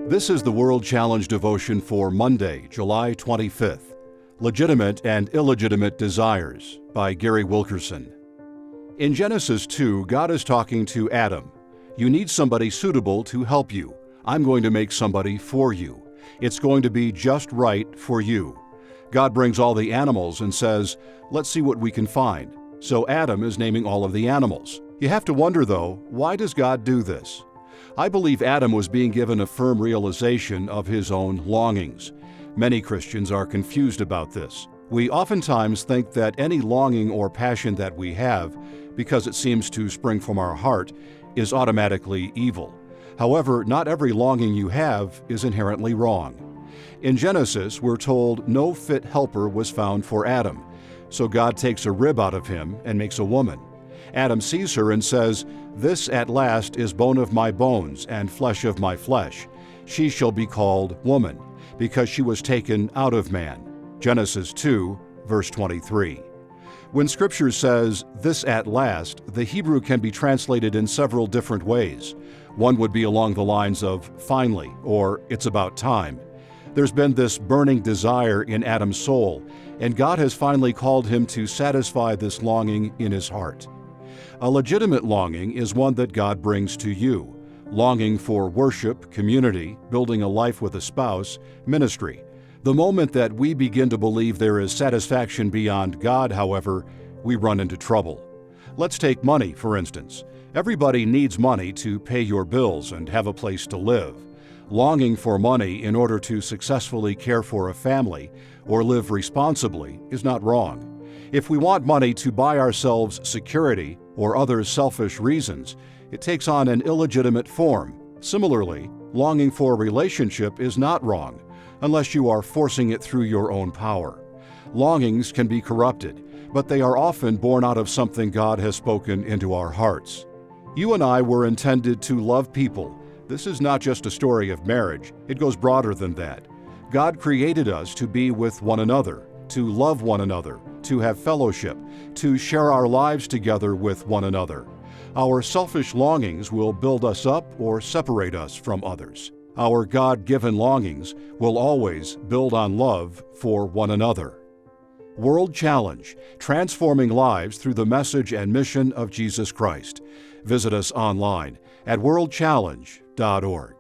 This is the World Challenge devotion for Monday, July 25th, Legitimate and Illegitimate Desires by Gary Wilkerson. In Genesis 2, God is talking to Adam. You need somebody suitable to help you. I'm going to make somebody for you. It's going to be just right for you. God brings all the animals and says, let's see what we can find. So Adam is naming all of the animals. You have to wonder, though, why does God do this? I believe Adam was being given a firm realization of his own longings. Many Christians are confused about this. We oftentimes think that any longing or passion that we have, because it seems to spring from our heart, is automatically evil. However, not every longing you have is inherently wrong. In Genesis, we're told no fit helper was found for Adam, so God takes a rib out of him and makes a woman. Adam sees her and says, "This at last is bone of my bones and flesh of my flesh. She shall be called woman, because she was taken out of man." Genesis 2, verse 23. When Scripture says, "this at last," the Hebrew can be translated in several different ways. One would be along the lines of finally, or it's about time. There's been this burning desire in Adam's soul, and God has finally called him to satisfy this longing in his heart. A legitimate longing is one that God brings to you. Longing for worship, community, building a life with a spouse, ministry. The moment that we begin to believe there is satisfaction beyond God, however, we run into trouble. Let's take money, for instance. Everybody needs money to pay your bills and have a place to live. Longing for money in order to successfully care for a family or live responsibly is not wrong. If we want money to buy ourselves security or other selfish reasons, it takes on an illegitimate form. Similarly, longing for a relationship is not wrong, unless you are forcing it through your own power. Longings can be corrupted, but they are often born out of something God has spoken into our hearts. You and I were intended to love people. This is not just a story of marriage. It goes broader than that. God created us to be with one another, to love one another, to have fellowship, to share our lives together with one another. Our selfish longings will build us up or separate us from others. Our God-given longings will always build on love for one another. World Challenge, transforming lives through the message and mission of Jesus Christ. Visit us online at worldchallenge.org.